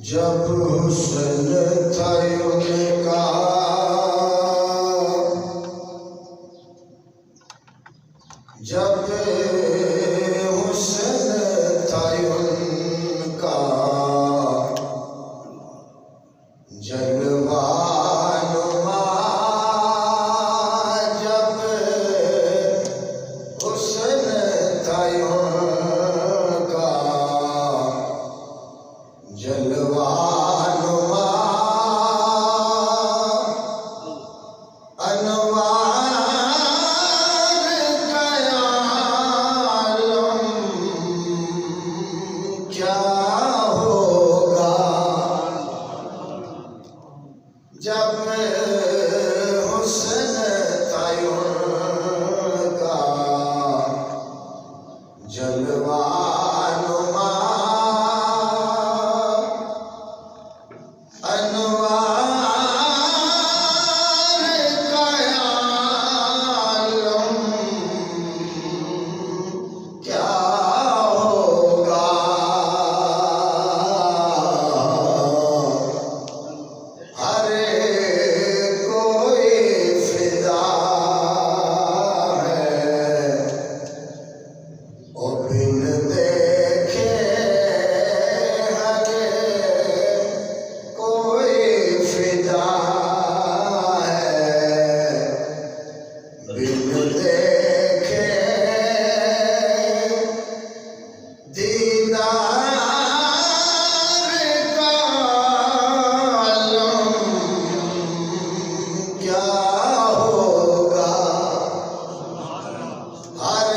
جب حسن تھا ان کا جب حسن تھا ان کا جلوہ نما جب حسن تھا ان کا جلوہ نما انوار کا عالم کیا ہوگا جب حسن تھا ان کا جلوہ نما انوار کا عالم کیا ہوگا ہر کوئی فدا ہے اور بن دیکھے ہر کوئی فدا ہے بن دیکھے دیدار کا عالم کیا ہوگا ہر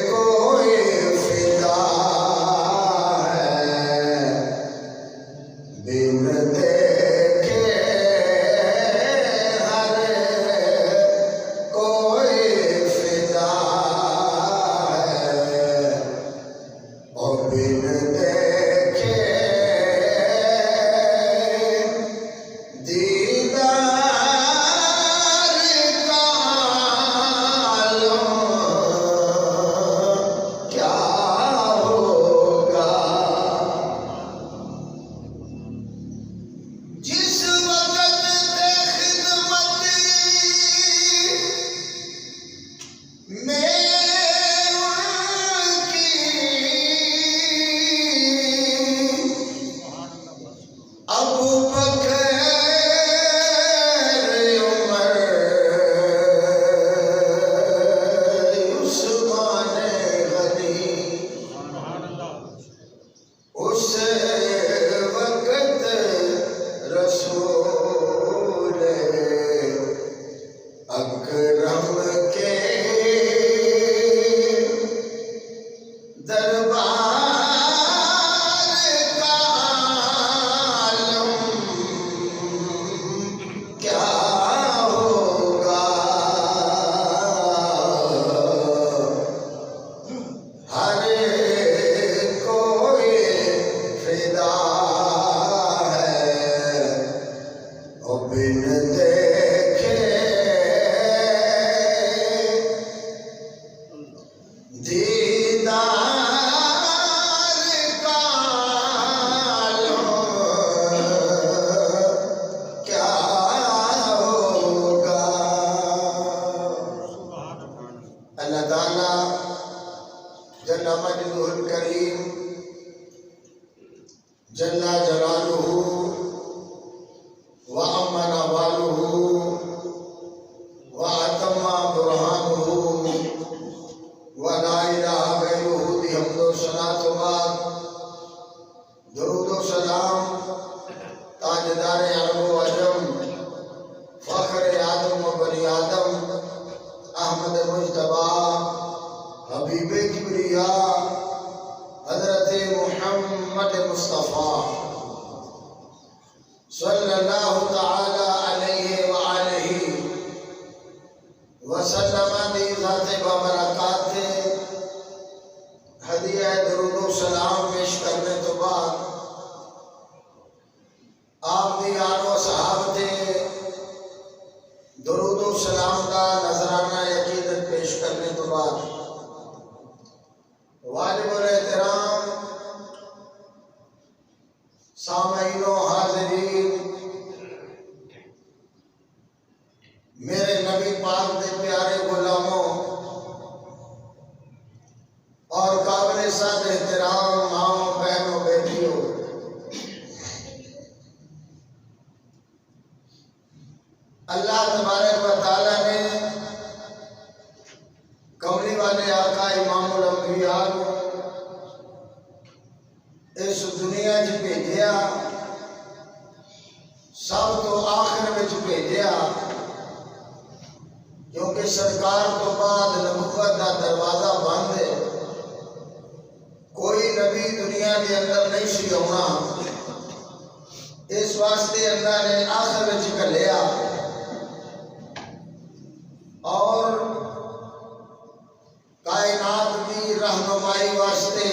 کوئی فدا ہے بن دیکھے ہر کوئی فدا ہے اور بن دیکھے دیدار کا عالم کیا ہوگا جس وقت خدمت میں ان کی ابو بکر عمر عثمان غنی اس وقت رسول اکرم کے دربار کا عالم کیا ہوگا ہر کوئی فدا ہے اور بن دیکھے دیدار کا عالم کیا ہوگا اللہ تعالیٰ جل مجدہ الکریم جل جلالہ وعم نوالہ واتم برہانہ ولا الہ غیرہ دی حمد و ثنا تو بعد درود و سلام تاجدار عرب و عجم فخر آدم و بنی آدم احمد مجتبی حبیب کبریا حضرت محمد مصطفیٰ صلی اللہ تعالی علیہ وآلہ وسلم دی ذات بابرکات ہدیہ درود و سلام پیش کرنے تو بعد آپ دی آل و صحاب تھے درود و سلام کا نذرانہ عقیدت پیش کرنے تو بعد واجب الاحترام کملی والے آقا امام الانبیاء اس دنیا چ بھیجیا، سب تو آخر میں بھیجیا، کیونکہ سرکار تو بعد نبوت کا دروازہ بند ہے، کوئی نبی دنیا کے اندر نہیں سی آنا، اس واسطے اللہ نے آخر میں گھلیا اور کائنات کی رہنمائی واسطے،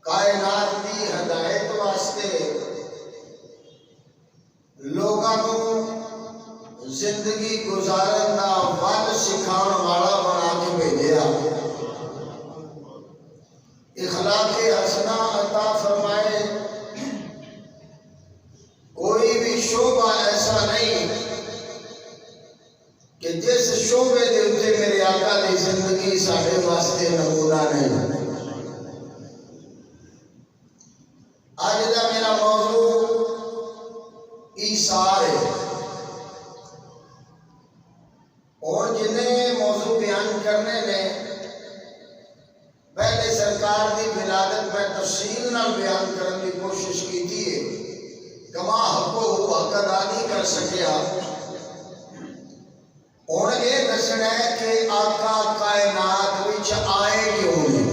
کائنات کی ہدایت واسطے لوگاں کو زندگی گزارن دا ول سکھاؤن والا بنا کے بھیجیا، اخلاق حسنہ عطا فرمائے۔ کوئی بھی شعبہ ایسا نہیں کہ جس شعبے دے اوتے میرے آقا دی زندگی ساڈے واسطے نمونہ نہیں۔ آج دا میرا موضوع ایثار ہے، اور جنہیں موضوع بیان کرنے نے پہلے سرکار دی ولادت میں تفصیل نال بیان کرنے کی کوشش کی تھی، کما حقو حق ادا نہیں کر سکیا۔ ہن یہ دسنا ہے کہ آقا کائنات وچ آئے کیوں نہیں،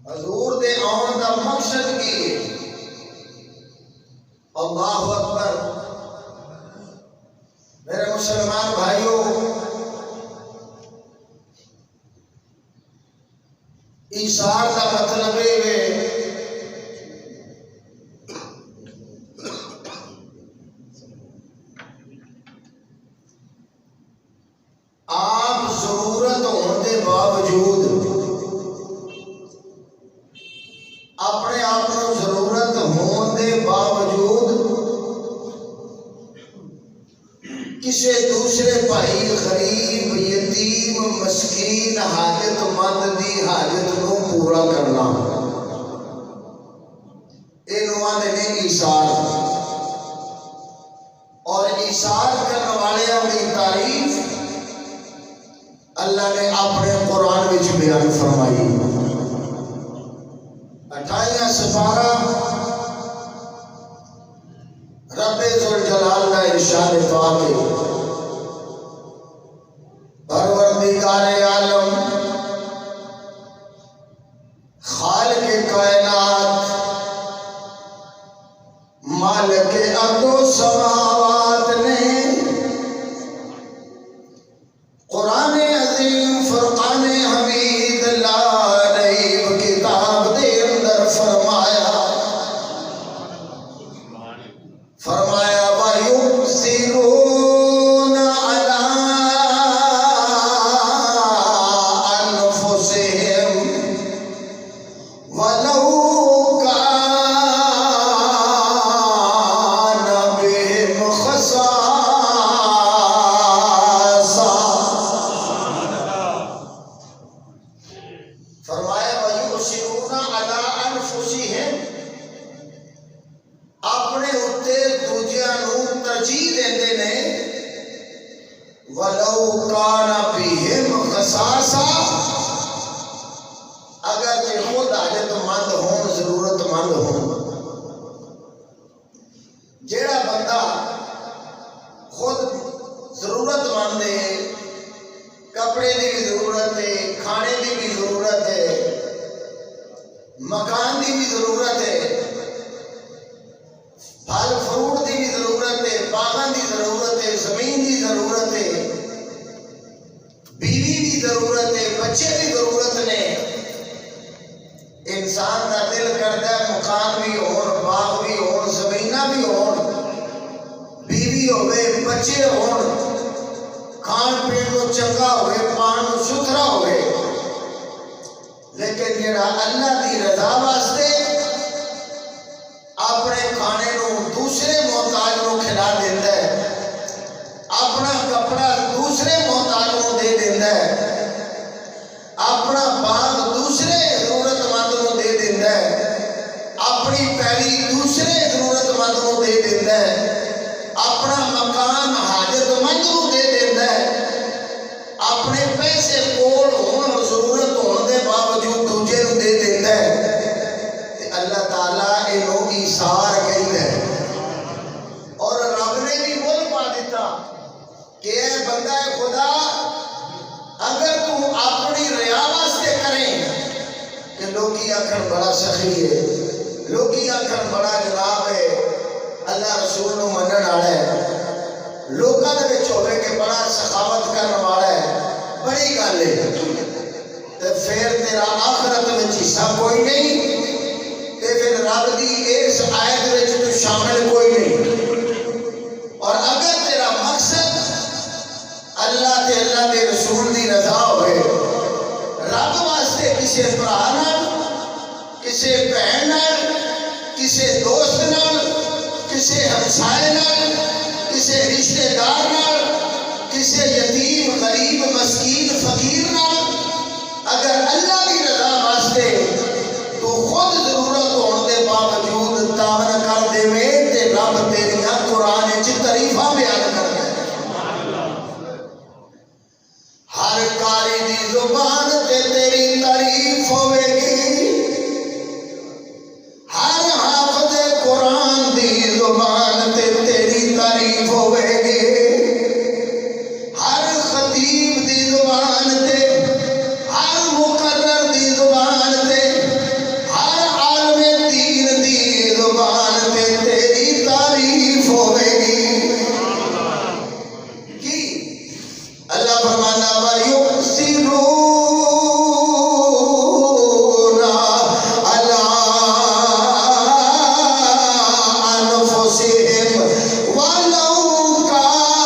حضور دے آن دا مقصد کی ہے۔ اللہ اکبر۔ میرے مسلمان بھائیوں، ایثار کا مطلب ہے آپ ضرورت ہونے کے باوجود اپنے آپ کو ضرورت ہونے کے باوجود کسی دوسرے بھائی غریب یتیم مسکین حاجت مند دی حاجت کو پورا کرنا، یہ آدھے نے ایثار۔ اور ایثار کرنے والوں کی تعریف اللہ نے اپنے قرآن وچ بیان فرمائی۔ 28 سپارہ رب ذوالجلال کا ارشاد پاک ہے، پروردگار عالم خالق کائنات مالک ارض و سماوات نے قرآن عظیم فرقان حمید لا ریب کتاب دے اندر فرمایا وَيُؤْثِرُونَ عَلَىٰ أَنفُسِهِمْ وَلَوْ كَانَ بِهِمْ خَصَاصَةٌ۔ فرمایا وَيُؤْثِرُونَ عَلَىٰ أَنفُسِهِمْ، اپنے اُتے دوجیاں نو ترجیح دیندے نے، وَلَوْ كَانَ بِهِمْ خَصَاصَةٌ، اگر کہ خود حاجت مند ہون، ضرورت مند ہون۔ جیڑا بندہ خود ضرورت مند ہے، کپڑے دی بھی ضرورت ہے، کھانے دی بھی ضرورت ہے، مکان دی بھی ضرورت ہے، پھل فروٹ دی بھی ضرورت ہے، باغاں دی ضرورت ہے، زمین دی ضرورت ہے، بیوی دی ضرورت ہے، بچے دی ضرورت نے۔ انسان کا دل کرتا ہے مکان بھی ہون، باغ بھی ہون، زمیناں بھی ہون، بیوی ہوئے، بچے ہون، کھان پین کو چنگا ہوئے، پان ستھرا ہوئے۔ لیکن جڑا اللہ دی رضا واسطے اپنے کھانے نو دوسرے محتاج نو کھلا دیتا ہے، اپنا کپڑا دوسرے محتاج نو دے دیتا ہے، اپنا باغ دوسرے ضرورت مند نو دے دیتا ہے، اپنی پیلی دوسرے ضرورت مند نو دے دیتا ہے، اپنا مکان حاجت مند نو دے دیتا ہے، آکھن بڑا سخی ہے، لوکی آکھن بڑا جناب ہے اللہ رسول نو منن والا ہے، لوکاں دے وچ ہوے کہ بڑا سخاوت کرن والا ہے، بڑی گل ہے تے پھر تیرا آخرت وچ حصہ کوئی نہیں، تے پھر رب دی اس آیت وچ تو شامل کوئی نہیں۔ اور اگر تیرا مقصد اللہ تے اللہ دے رسول دی رضا ہوئے، رب واسطے کسے بھرا نال، کسے بہن نال، کسے دوست نال، کسے ہمسائے نال، کسے رشتہ دار نال، کسے یتیم غریب مسکین فقیر نال، اگر اللہ کی رضا واسطے تو خود ضرورت ہونے دے باوجود تعاون کر دے میں تے رب تیریاں قرآن وچ تعریفاں بیان کردا ہے۔ ہر قاری دی زبان تے تیری تعریف ہوے گی، ہر حافظ قرآن دی زبان تے تیری تعریف ہوے گی، ہر خطیب دی زبان تے، ہر مقرر دی زبان تے، ہر عالم دین دی زبان تے تیری تعریف ہوے گی۔ کی اللہ فرمانا وَيُؤْثِرُونَ عَلَىٰ أَنفُسِهِمْ وَلَوْ كَانَ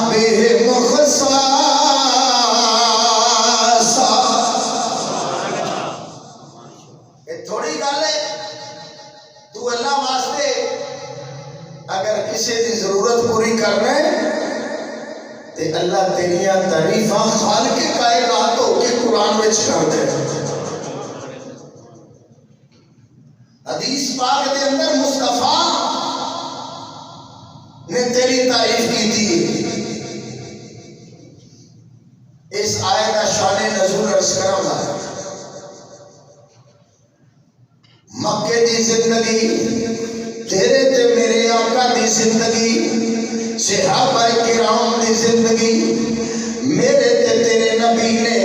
بِهِمْ خَصَاصَةٌ۔ یہ تھوڑی گل ہے، تو اللہ واسطے اگر کسی دی ضرورت پوری کرنا ہے تے اللہ تیریاں تعریفاں خالق کائنات ہو کے قرآن وچ کر دے۔ حدیث پاک دے اندر مصطفیٰ نے تیری تعریف کی تھی۔ اس آیت کا شان نزول عرض کروں گا۔ مکے دی زندگی، تیرے تے میرے آقا دی زندگی، صحابہ کرام دی زندگی، میرے تے تیرے نبی نے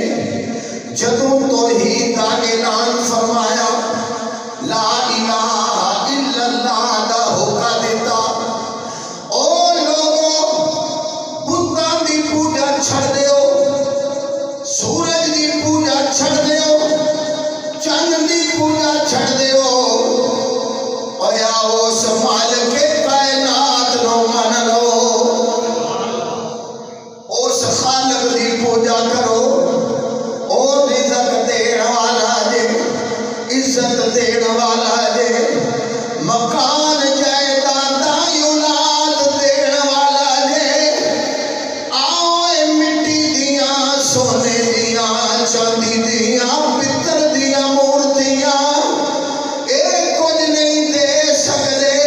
جدوں توحید دا اعلان فرمایا، لا الہ الا اللہ دا ہوکا دیتا، او لوگوں بتاں دی پوجا چھڑ دیو، سورج دی پوجا چھڑ دیو، چند دی پوجا چھڑ دیو، اویا اس مالک کائنات نو من لو، اس خالق دی پوجا کرو، او رزق دین والا جے، عزت دین والا جے، مکان جائیداد اولاد دین والا جے، آؤ اے مٹی دیاں سونے دیاں چاندی دیاں پتر دیاں مورتیاں اے کچھ نہیں دے سکدے،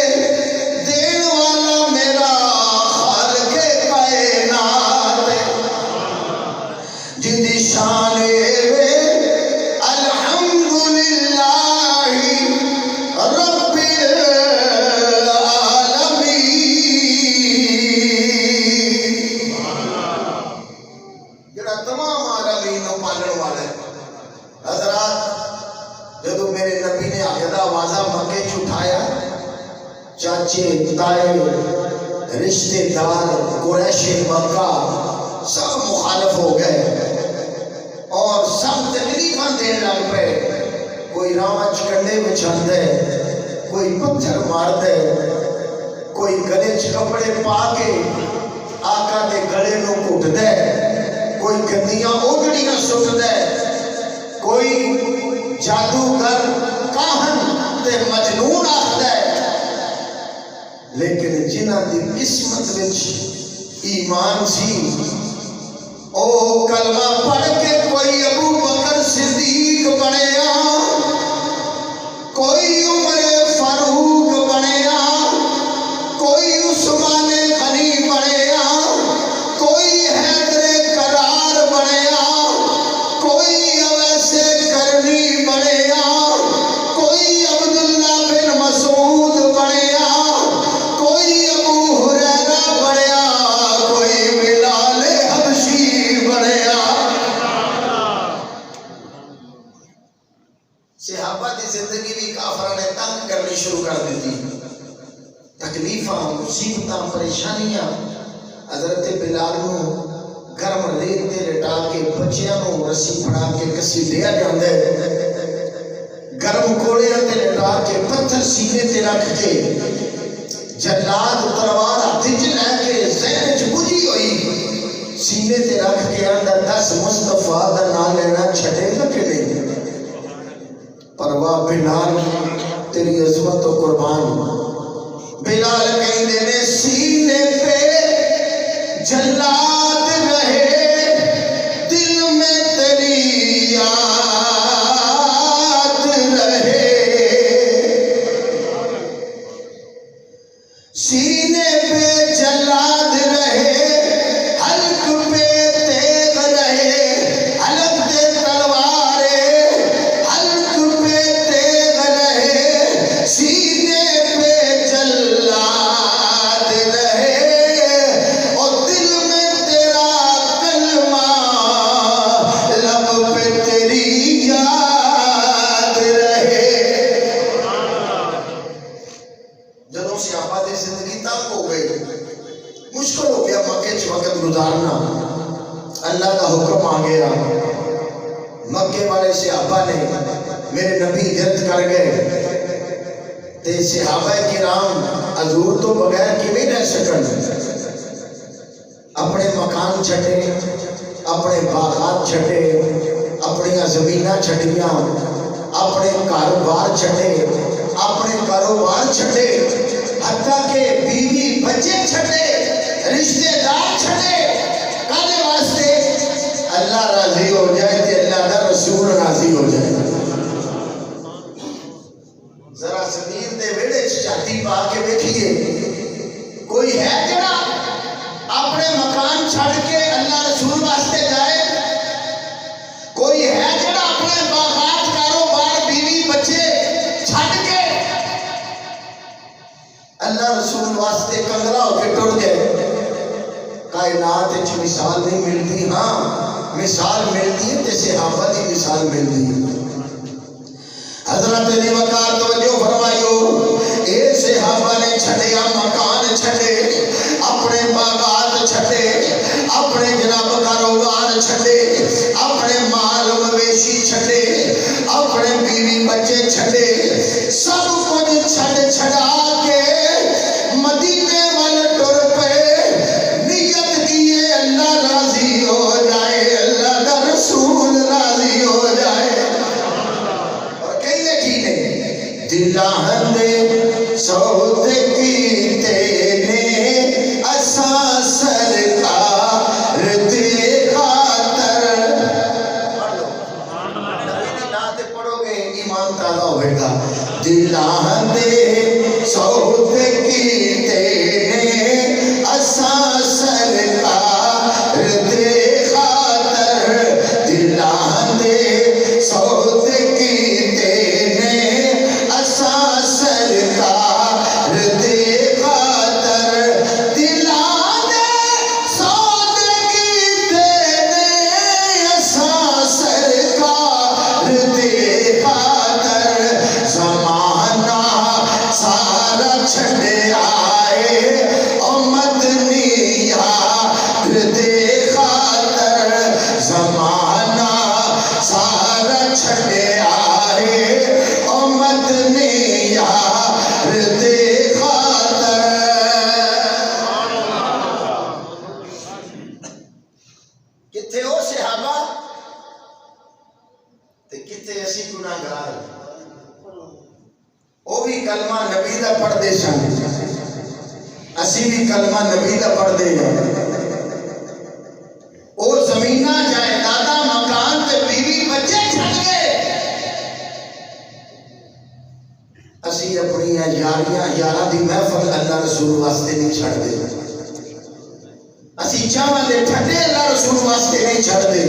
دین والا میرا خالق کائنات ہے، جن دی شان اے الحمدللہ رب العالمین۔ جڑا تمام عالمین نو پالن والا ہے۔ حضرات جدو میرے نبی نے عقیدہ واضح مکے چ اٹھایا، چاچے تائے رشتے دار قریش مکہ سب مخالف ہو گئے اور سب تکلیفاں دین لگ پے، کوئی راہ کنڈے بچھان دے، کوئی پتھر مار دے، کوئی گلے چ کپڑے پا کے آقا دے گلے نو گھٹ دے، کوئی گندیاں اوڑھڑیاں سٹ دے، کوئی جادوگر کاہن تے مجنون آخ دے، لیکن جنہ دی قسمت وچ ایمان سی او کلمہ پڑھ کے کوئی ابو بکر صدیق بنیا، کوئی عمر فاروق بنیا، کوئی عثمان غنی بنیا، کوئی حیدر کرار بنیا، کوئی اویس کرنی بنیا، کوئی عبداللہ بن مسعود بنیا، کوئی ابو ہریرہ بنیا، کوئی بلال حبشی بنیا۔ مصیبتاں پریشانیاں حضرت بلال نو گرم ریت تے لٹا کے بچیاں نو رسی پھڑا کے کسی لیا جاندے گرم کوڑیاں تے لٹا کے پتھر سینے تے رکھ کے جلاد تلوار ہاتھ وچ لے کے ذہن وچ بجھی ہوئی سینے تے رکھ کے آندا دس مصطفیٰ دا نام لینا چھڈے گا کہ نہیں پرواہ بلال تیری عظمت و قربان بلال کہندے نے سینے پہ جلاد رہے دل میں تیری یاد رہے سینے پہ جلاد رہے حلق پہ تیغ رہے حلق دے تلوارے حلق پہ تیغ رہے سینے پہ جلاد رہے اور دل میں تیرا کلمہ لب پہ تیری یاد رہے جدوں صحابہ دی زندگی تنگ ہو گئی مشکل ہو گیا مکے چ وقت گزارنا اللہ کا حکم آ گیا مکے والے صحابہ نے میرے نبی ہجرت کر گئے تے صحابہ کرام حضور تو بغیر کیویں رہ سکن اپنے مکان چھٹے اپنے باغات چھٹے اپنی زمیناں چھٹیاں اپنے کاروبار چھٹے اپنے کاروبار چھٹے حتیٰ کہ بیوی بچے چھٹے رشتے دار چھٹے کالے واسطے اللہ راضی ہو جائے تے اللہ دا رسول راضی ہو جائے ذرا زمین دے ویڑے چاتی پا کے دیکھیے کوئی ہے جڑا اپنے مکان چھڑ کے اللہ رسول واسطے جائے کوئی ہے جڑا اپنے باغات کاروبار بیوی بچے چھڑ کے اللہ رسول واسطے کنگرا ہو کے ٹر گئے کائنات وچ مثال نہیں ملتی ہاں مثال ملتی ہے تے صحابہ دی مثال ملتی ہے حضرت علی وقار توجہ فرمائیو اے صحابہ نے چھڑیا مکان چھڑے اپنے باغات چھڑے اپنے جناب کاروبار چھڑے اپنے مال مویشی چھڑے اپنے بیوی بچے چھڑے سب کچھ چھڑا کے مدینے والے ٹر پہ نیت کیے اللہ راضی ہو جائے اللہ کا رسول راضی ہو جائے اور کہنے کی نہیں دلہن دے سود کیتے نے اساں سرکار دے خاطر پڑھ لو نبی دی نعت پڑھو گے ایمان تازہ ہوئے گا دلہن دے سود کیتے نے اساں سرکار دے خاطر دلہن دے سود کیتے نے اساں سرکار دے خاطر دلہن دے سود کیتے نے اساں سرکار دے خاطر زمانہ سارا چھڑے آئے او مدنی یار دے خاطر زمانہ سارا چھڑے آئے او مدنی یار دے خاطر کتھے ہو صحابہ تے کتھے اسی گناہگار وہ بھی کلمہ نبی دا پڑھ دے سن اسی بھی کلمہ نبی دا پڑھ دے او زمینہ جائیدادہ مکان تے بیوی بچے چھڑ گئے اسی اپنی یاریاں یاراں دی محفل اللہ رسول واسطے نہیں چھڑ دے اسی چاواں دے ٹھڈے اللہ رسول واسطے نہیں چھڑ دے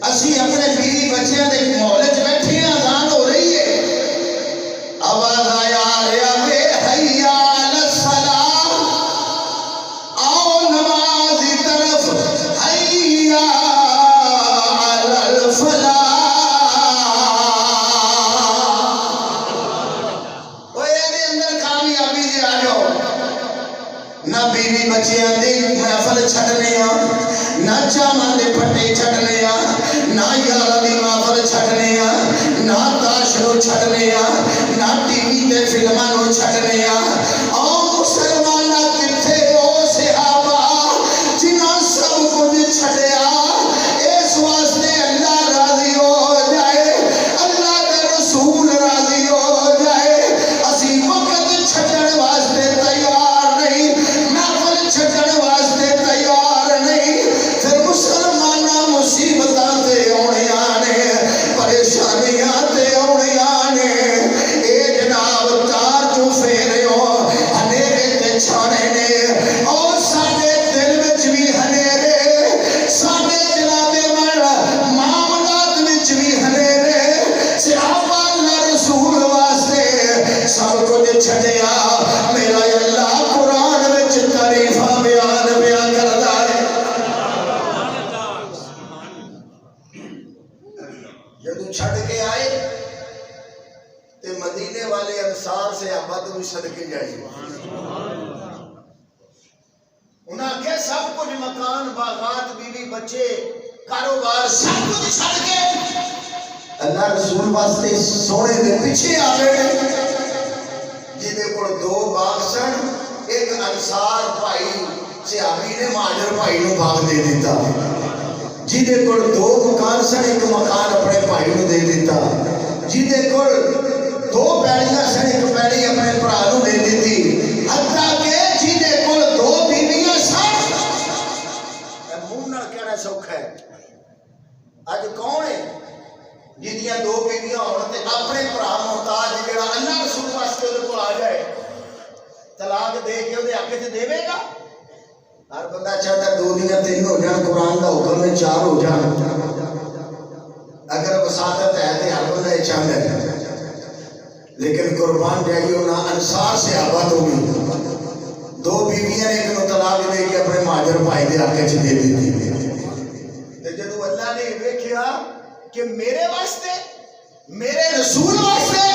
اسی اپنے بیوی بچیاں دے ماحول وچ بیٹھے ہیں اذان ہو رہی ہے آواز آیا رہا بے حیا الصلاۃ آؤ نماز طرف حیا الفلاح اوے دے اندر کامیابی دے آ جاؤ نچیاں دی محفل چھڈنے آ نہ چاواں دے پھٹے چھڈنے آ نہ یاراں دی محفل چھڈنے آ نہ تاش نو چھڈنے آ نہ ٹی وی تے فلماں نو چھڈنے آ او مسلماناں کتھے او صحابہ جنہاں سب کچھ چھڈیا اس واسطے اللہ راضی ہو جائے اللہ دے رسول راضی ہو جائے اسی وقت چھڈن واسطے تیار نہیں محفل چھڈن واسطے تیار نہیں پھر مسلماناں مصیبتاں تے آਉਣیاں نے پریشانیاں تے آਉਣیاں نے اے جناب تار جو پھیریو ہنیرے تے چھانے نے اور ساڈے دل وچ بھی ہنیرے ساڈے جناب معاملات وچ بھی ہنیرے صحابہ اللہ رسول واسطے سب کچھ چھڈیا میرا اللہ قرآن وچ تعریفاں بیان کردا ہے جدوں چھڈ کے آئے تے مدینے والے انصار سے صحابہ تو بھی صدقے جائے انہاں کہ سب کچھ مکان باغات بیوی بچے کاروبار سب کچھ چھڈ کے اللہ رسول واسطے سونے دے پیچھے آ گئے جہدے کول 2 باغ سن ایک انصار بھائی صحابی نے مہاجر بھائی نو باغ دے دیتا جہدے کول 2 مکان سن ایک مکان اپنے بھائی نو دے دیتا جہدے کول 2 بیڑیاں سن ایک بیڑی اپنے بھرا نو دے دیتی حتیٰ کہ جہدے کول 2 بیویاں سن منہ نال کہنا سوکھا ہے اج کون ہے جہدیاں 2 بیویاں ہون تے اپنے بھرا محتاج جڑا اللہ رسول واسطے دے کول آ جائے طلاق دے کے دے حق وچ دیوے گا ہر بندہ چاہتا 2 دیاں 3 ہو جان قرآن دا حکم ہے 4 ہو جان اگر وساطت ہے تے ہر بندہ یہ چاہتا ہے لیکن قربان جائیو نہ انصار صحابہ تو بھی 2 بیویاں نے ایک نو طلاق دے کے اپنے مہاجر بھائی دے حق وچ دے دیتی تے جدوں اللہ نے ویکھیا کہ میرے واسطے میرے رسول واسطے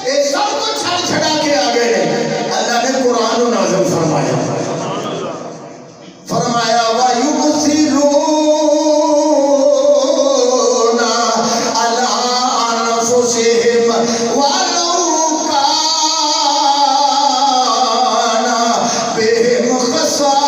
یہ سب کچھ چھڑ چھڑا کے آ گئے اللہ نے قرآن و نازل فرمایا وَيُبْصِرُونَ عَلَىٰ أَنفُسِهِمْ وَلَوْ كَانَ بِهِمْ خَصَاصَةٌ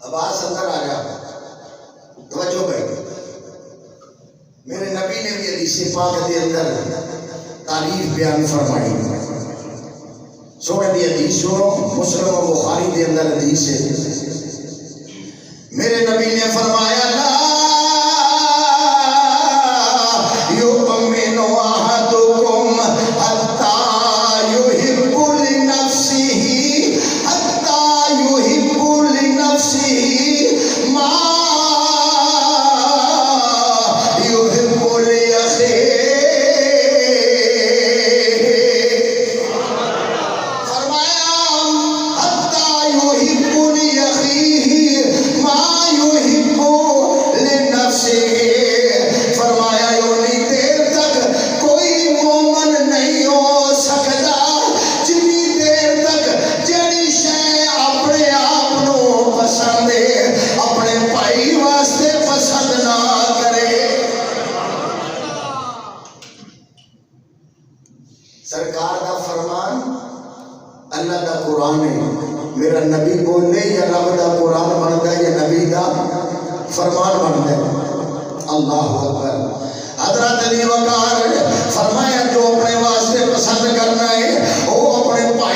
عباس اندر آ جا توجہ کریں میرے نبی نے بھی حدیث پاک دے اندر تعریف بیان فرمائی سونے دی حدیث سنو مسلم و بخاری دے اندر حدیث ہے میرے نبی نے فرمایا لا یؤمن احدکم حتی یحب لنفسہ ما يحب لأخيه فرمایا حتى يحب لأخيه ما يحب لنفسه فرمایا اتنی دیر تک کوئی مومن نہیں ہو سکتا جتنی دیر تک جڑی شے اپنے آپ نو پسند ہے اپنے بھائی واسطے پسند نہ کرے سرکار دا فرمان اللہ دا قرآن ہے میرا نبی بولے یا رب دا قرآن بنتا ہے یا نبی دا فرمان بنتا ہے اللہ اکبر حضرت علی وقار فرمایا جو اپنے واسطے پسند کرنا ہے وہ اپنے بھائی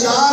4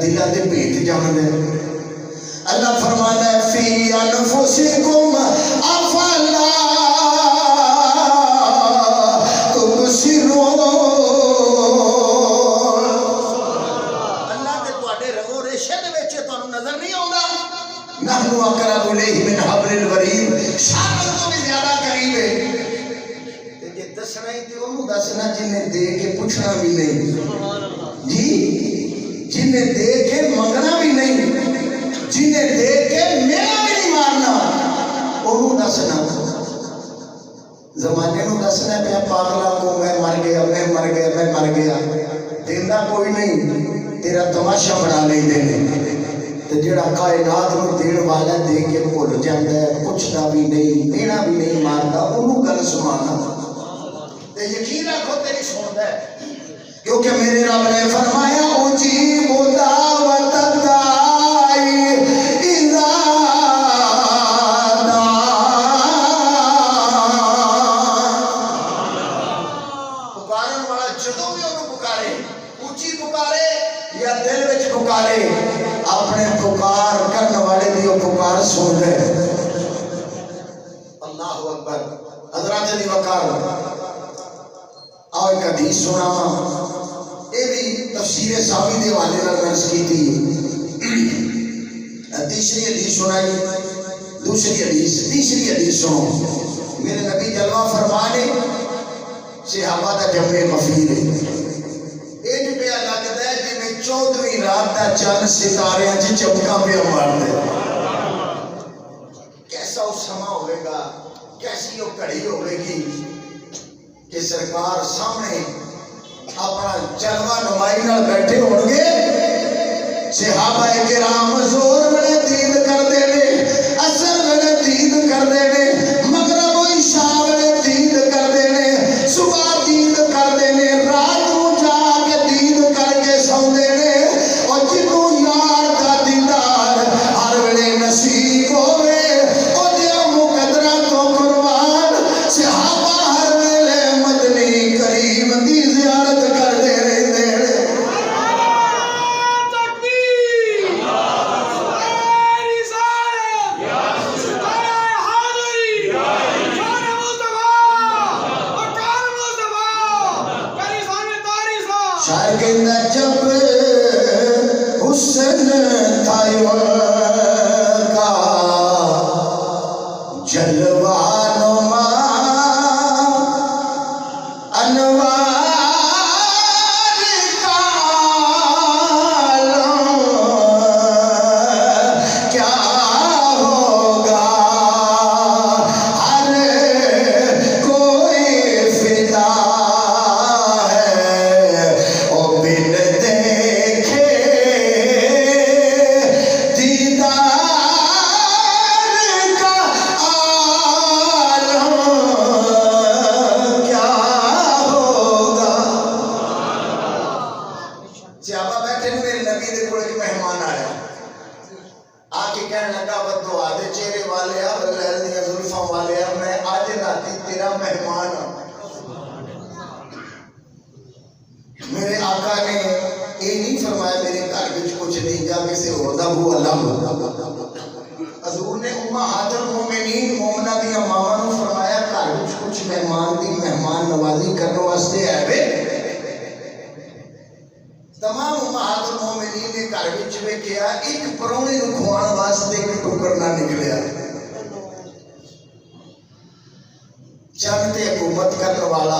دلہ دے بھیت جان دے اللہ فرمانا ہے فی انفسکم افلا تبصرون اللہ تے تواڈے رگو ریشے دے وچ تانوں نظر نہیں آوندا نحن اقرب الیہ من حبل الورید شاید تو بھی زیادہ قریب ہے تے جے دسنا ہی تے اونوں دسنا جنہیں دے کے پوچھنا بھی نہیں جی جنہیں دے کے منگنا بھی نہیں جنہیں دے کے میرا بھی نہیں مارنا انہوں دسنا زمانے نو دسنا پیا پاگلا کو میں مر گیا میں مر گیا میں مر گیا دیندہ کوئی نہیں تیرا تماشا بنا نہیں دینے تو جڑا کائنات نو دین والا دے کے بھول جاتا ہے پوچھنا بھی نہیں دینا بھی نہیں مارتا انہوں گل سمانا تے یقین رکھو تیری سنتا ہے کیونکہ میرے رب نے فرمایا اجیب دعوت الداعی اذا پکارن والا جدوں بھی انہوں پکارے اونچی پکارے یا دل وچ پکارے اپنے پکار کرنے والے دی وہ پکار سن دے اللہ اکبر حضرات دی وقار آؤ ایک حدیث سنا یہ بھی تفسیر صحابی دے والے نرمز کی تھی تیسری حدیث سنائی دوسری حدیث تیسری حدیث سنو میرے نبی جلوہ فرمانے صحابہ دا جمع مفید ہے ایک پہ اللہ کہتا ہے کہ میں 14ویں رات دا چند ستارے ہیں چمکا پہ مار دے کیسا اس سما ہوئے گا کیسی وہ کڑی ہوئے گی کہ سرکار سامنے اپنا جلوہ نمائی نال بیٹھے ہوں گے صحابہ کرام زور میں دید کر دے نے اثر میں دید کر دے نے مغرب و عشاء میں دید کر دے نے صبح دید کر دے نے رات کو جا کے دید کر کے سو دے نے اور جنوں یار دا دیدار ہر ویلے نصیب ہوئے اور دیا مقدرہ تو قربان صحابہ ہر ویلے مدنی کریم دی زیارت کر دے رہے دے شاعر کہنا جب حسن تھا کا جلوہ نما انوار کا عالم کیا ہوگا ہر کوئی فدا ہے اور بن دیکھے دیدار کا عالم کیا ہوگا صحابہ بیٹھے میرے نبی دے کول ایک مہمان آیا آ کے کہنے لگا بدو آدھے چہرے والے آ بلہل دیا ظلفوں والے آ میں آج راتی تیرا مہمان ہوں میرے آقا نے یہ نہیں فرمایا میرے گھر وچ کچھ نہیں جا کسی اور دا بو اللہ حضور نے امہات المومنین مومنہ دیا ماما نو فرمایا گھر وچ کچھ مہمان دی مہمان نوازی کرنے واسطے ہے بے تمام امہات المومنین نے گھر وچ ویکھیا ایک پرونے نو کھوان واسطے ایک ٹکر نہ نکلیا چند تے حکومت کرنے والا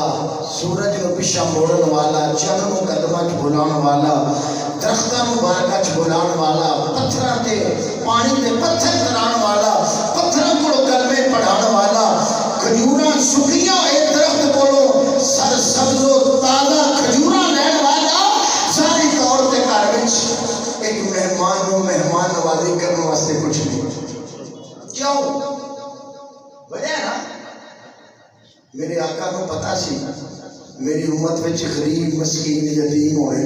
سورج نو پیچھے موڑن والا چند نو قدماں چ بلاون والا درختاں نو بارکاں چ بلاون والا پتھراں تے پانی تے پتھر کران والا پتھراں کولوں کلمے پڑھان والا کھجوراں سکیاں اے درخت کولوں سر سبز و تازہ کھجوراں لین والا ساری طور تے گھر وچ ایک مہمان نو مہمان نوازی کرنے واسطے کچھ نہیں کیوں وجہ ہے نا میرے آقا کو پتا سی میری امت وچ غریب مسکین یتیم ہوئے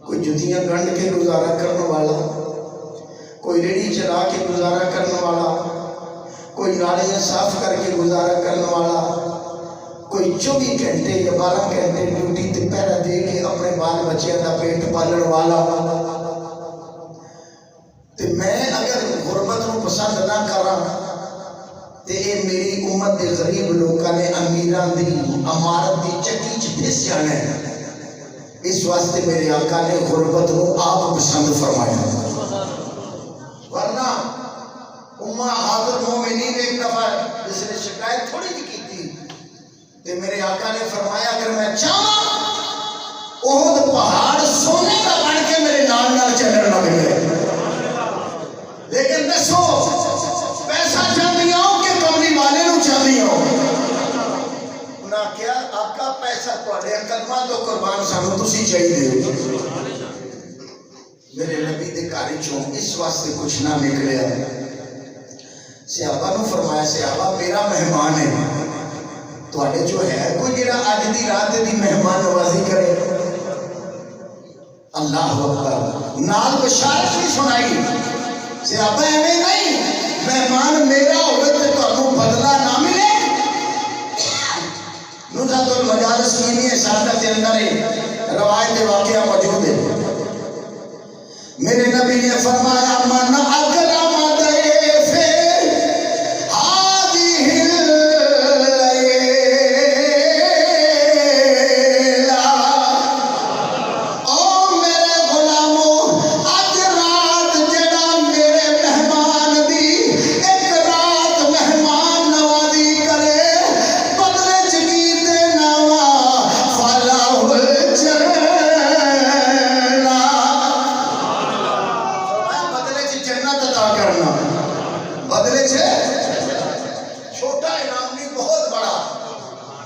کوئی جتیاں گنڈ کے گزارا کرنے والا کوئی ریڑھی چلا کے گزارا کرنے والا کوئی نالیاں صاف کر کے گزارا کرنے والا کوئی 24 گھنٹے یا 12 گھنٹے ڈیوٹی تے پہرا دے کے اپنے بال بچیاں دا پیٹ پالن والا تے میں اگر غربت نو پسند نہ کراں تے اے میری امت دے غریب لوکاں نے امیراں دی امارت دی چکی چ پھس جانا ہے. اس واسطے میرے آقا نے غربت نو آپ پسند فرمایا. ورنہ امہ حاضر مومنین ایک دفعہ جس نے شکایت تھوڑی جی کی تھی کہ میرے آقا نے فرمایا اگر میں چاہاں احد پہاڑ سونے کا بن کے میرے نال نال چلن لگ گئے، لیکن دسو پیسہ چاہتی ہوں کہ کملی والے نو چاہتی ہوں؟ انہاں کیا آقا پیسہ تواڈے قدماں تو قربان سانو تسی چاہیے. میرے نبی دے گھر چوں اس واسطے کچھ نہ نکلیا. صحابہ نو فرمایا صحابہ میرا مہمان ہے، تواڈے جو ہے کوئی جڑا اج دی رات دی مہمان نوازی کرے؟ اللہ اکبر. نال بشارت بھی سنائی صحابہ ایویں نہیں مہمان میرا ہوئے تے تانوں بدلہ نہ ملے. نزہت المجالس کینی ہے سادہ کے اندر روایت واقعہ موجود ہے. میرے نبی نے فرمایا من اکرم ضیف هذه الليلہ او میرے غلاموں اج رات جڑا میرے مہمان دی ایک رات مہمان نوازی کرے بدلے چ کی دینا وا فلاح الجنہ کرنا. بدلے سے چھوٹا انعام نہیں بہت بڑا.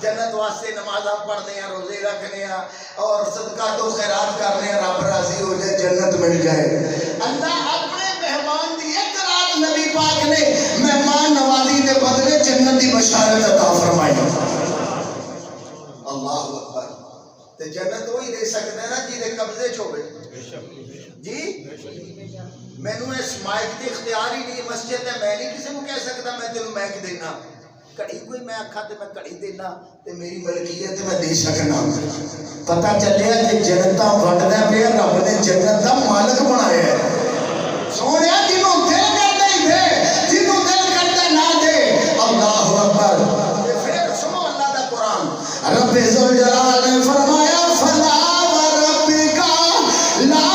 جنت واسطے نمازاں پڑھنے ہیں، روزے رکھنے ہیں اور صدقات و خیرات کرنے ہیں، رب راضی ہو جائے جنت مل جائے. اللہ اپنے مہمان دی ایک رات نبی پاک نے مہمان نوازی دے بدلے جنت دی بشارت عطا فرمائی. اللہ اکبر. تے جنت وہی دے سکتا ہے نا جی دے قبضے چ ہوے. جی مینوں اس مائک دی اختیار ہی نہیں. مسجد ہے میں نہیں کسی کو کہہ سکتا میں تینوں مائک دینا. کڑی کوئی میں آکھا تے میں کڑی دینا تے میری ملکیت میں دے سکنا. پتہ چلیا کہ جنتاں وڈدا پیا رب نے جنت دا مالک بنایا ہے. سونیا جنوں دل کردا ہی دے، جنوں دل کردا نہ دے. اللہ اکبر. پھر سنو اللہ دا قرآن. رب ذوالجلال نے فرمایا فلا وربک لا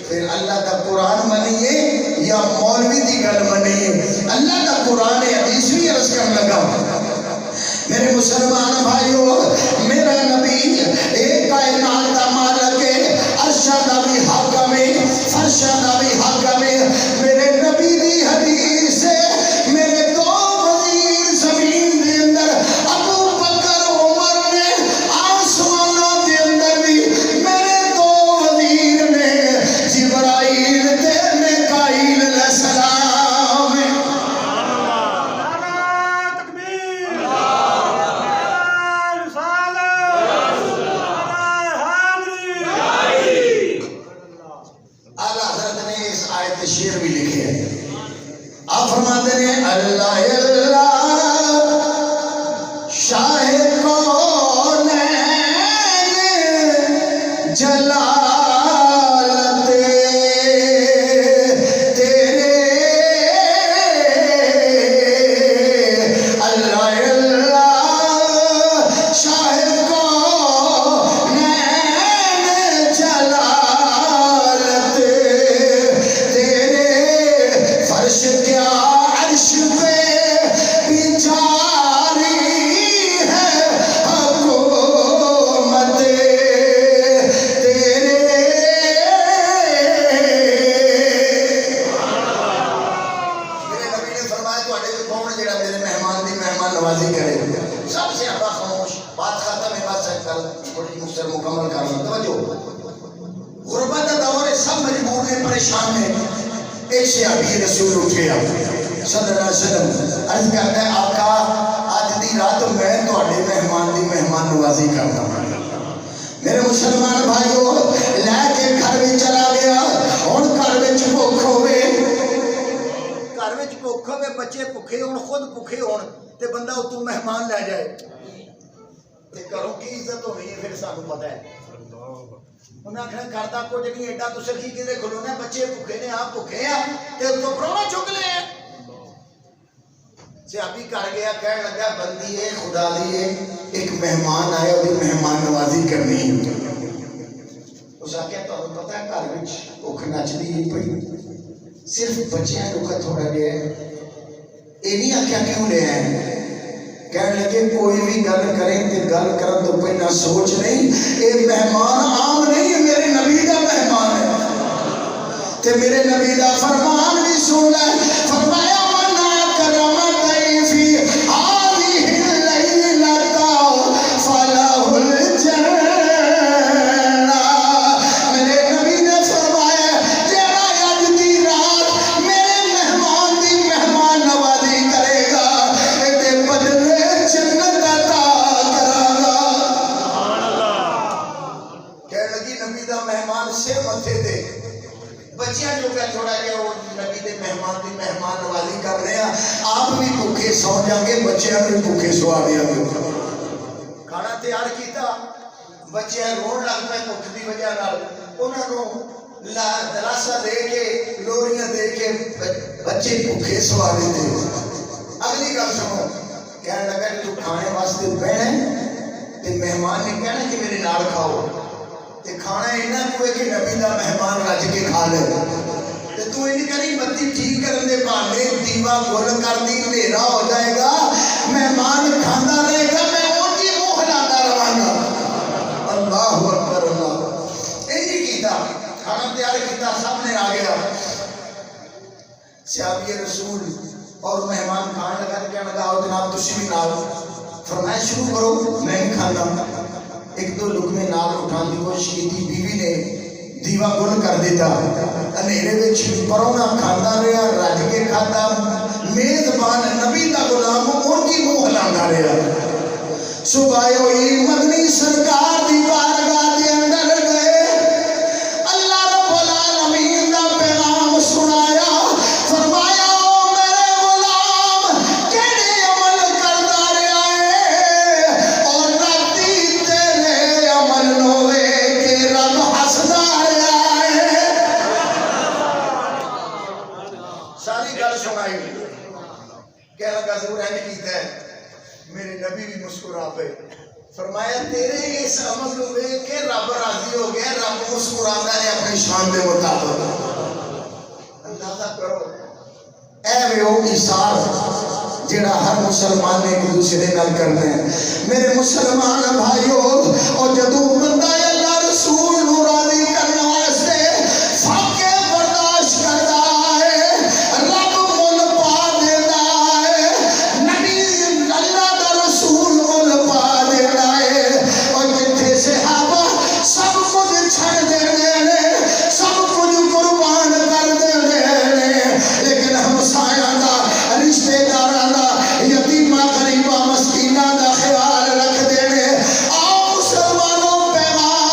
پھر اللہ کا قرآن منیے یا مولوی دی گل منیے. اللہ کا قرآن حدیث بھی عرض کرنے لگا. میرے مسلمان بھائیو میرا نبی ایک کائنات دا مالک ہے، عرش دا بھی حاکم ہے، فرش دا بھی حاکم ہے. میرے نبی دی حدیث ہے میرے دو وزیر زمین دے اندر ابو بکر عمر نے، آسمانوں دے اندر بھی میرے دو وزیر نے، جبرائیل تے میکائیل علیہ السلام. کون جڑا میرے مہمان دی مہمان نوازی کرے؟ سب سے ابا خاموش، بات ختم ہے، بات سچ کر تھوڑی مختصر مکمل کر لوں. توجہ، غربت کا دور ہے، سب مجبور ہیں، پریشان ہیں. ایک صحابی رسول اٹھیا صلی اللہ علیہ وسلم، عرض کرتا ہے آقا اج دی رات میں تہاڈے مہمان دی مہمان نوازی کرنا. میرے مسلمان بھائیو، لے کے گھر میں چلا گیا. ہن گھر وچ بھوک ہوے، گھر وچ بھوک ہوے، بچے بھوکے ہون، خود بھوکے ہون تے بندہ اتوں مہمان لے جائے تے گھروں کی عزت ہونی ہے. پھر سانوں پتہ ہے انہاں آکھنا گھر دا کچھ نہیں، ایڈا تو سکی کدے کھلونا، بچے بھوکے نے، آپ بھوکے ہیں تے اتوں پرانا چک لے. صحابی گھر گیا، کہنے لگا بندی ہے خدا دی ہے، ایک مہمان آیا، وہ مہمان نوازی کرنی ہے. اس آخیا تمہیں پتہ ہے گھر وچ بھوک نچدی ہے پئی، صرف بچیاں رکا تھوڑا جہا یہ نہیں آخیا کیوں لے آئے. کہنے لگے کوئی بھی گل کریں تے گل کرن تو پہلا سوچ نہیں، اے مہمان عام نہیں، میرے نبی دا مہمان ہے تے میرے نبی دا فرمان بھی سن لے. فرمایا سو جا کے بچیاں بھی بھوکے سوا دیا. کھانا تیار کیتا، بچے رون لگ پے بھوک دی وجہ نال. انہاں نوں دلاسا دے کے، لوریاں دے کے بچے بھوکے سوا دیتے. اگلی گل سنو، کہنے لگا تو کھانے واسطے بہنا تے مہمان نے کہنا کہ میرے نال کھاؤ تے کھانا اینا کوئی کہ نبی دا مہمان رج کے کھا لے. تو یہ کری بتی ٹھیک کرنے بہانے دیوا گل کر دی، اندھیرا ہو جائے گا، مہمان کھانا رہے گا، میں ان کی منہ ہلاتا رہا گا. اللہ اکبر اللہ. یہی کیتا، کھانا تیار کیتا، سب نے آ گیا. صحابی رسول اور مہمان کھان لگا تو کہنے لگا آؤ جناب تسی بھی نال. فرمایا شروع کرو، میں بھی کھانا. ایک دو لقمے نال اٹھان کی کوشش کی تھی، بیوی نے دیوا گل کر دیتا. اندھیرے وچ پرونا کھانا رہا، رج کے کھاتا. میزبان نبی دا غلام ان کی منہ ہلاندا رہا. صبح ہوئی، مدنی سرکار دی بارگاہ دے اندر گئے، اللہ رب العالمین دا پیغام سنایا. فرمایا او میرے غلام کیڑے عمل کردا رہا ہے اور راتی تیرے عمل نو ویکھ کے رب ہسدا رہا ہے. ساری گل سنائی. کہہ لگا ضرور ہے کیتا ہے. میرے نبی بھی مسکرا پے. فرمایا تیرے اس عمل کو دیکھ کے رب راضی ہو گیا، رب مسکراتا ہے اپنی شان دے مطابق. اندازہ کرو اے وے او ایثار جڑا ہر مسلمان نے ایک دوسرے نال کرنا ہے. میرے مسلمان بھائیو، اور جدوں بندہ اللہ رسول نو راضی کرنے واسطے فاقے برداشت کردا ہے، رب مل پا دیتا ہے، نبی اللہ دا رسول مل پا دیتا ہے. اور جتھے صحابہ سب کچھ چھڑ دیندے نے، سب کچھ قربان کر دیندے نے، لیکن ہمسایاں دا، رشتہ داراں دا، یتیماں غریباں مسکیناں دا خیال رکھ دے نے. آؤ مسلمانوں پیغام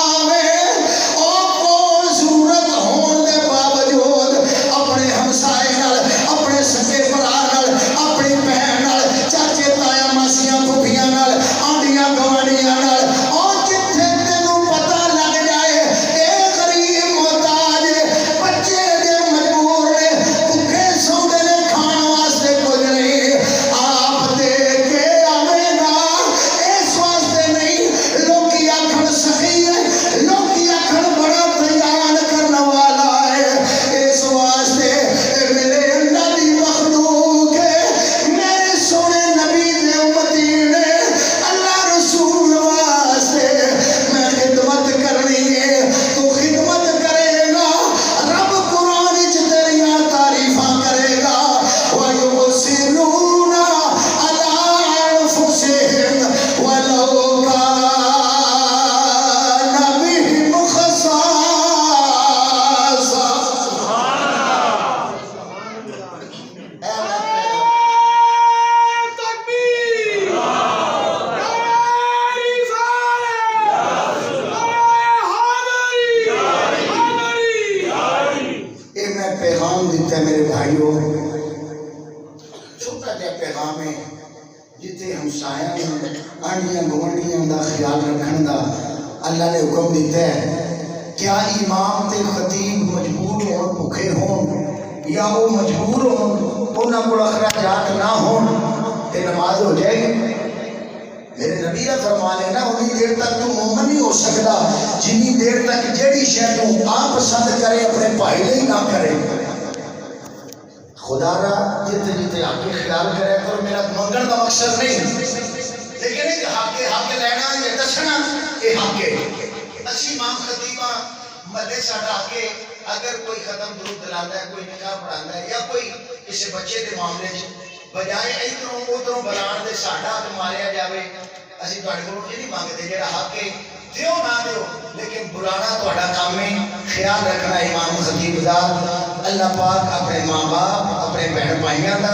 جتنے ہمسایاں آنڈیاں گوانڈیاں دا خیال رکھن دا اللہ نے حکم دیتا ہے، کیا امام تے خطیب مجبور ہون بھوکے ہون یا وہ مجبور ہون انہاں کول اخراجات نہ ہون تے نماز ہو جائے گی؟ میرے نبی کا فرمان ہے نا، اتنی دیر تک تو مومن نہیں ہو سکتا جنی دیر تک جیڑی شے تو آپ پسند کرے اپنے بھائی لئی نہ کرے۔ خدا را جتے جتے حق کے خیال کرے کرو، میرا منگن کا مقصد نہیں، لیکن ایک حق لینا یا دسنا یہ حق ہے۔ اسی امام خطیبہ محلے ساڈا حق ہے، اگر کوئی ختم درود دلانا ہے، کوئی نکاح پڑھانا ہے یا کوئی کسی بچے کے معاملے بجائے ادھروں ادھروں بلان دے ساڈا حق ماریا جاوے، اسی تواڈے کولوں یہ نہیں مانگتے، جڑا حق ہے دیو نہ دیو، لیکن بلانا تہاڈا کام ہے، خیال رکھنا امام خطیب دا۔ اللہ پاک اپنے ماں باپ اپنے بہن بھائیاں دا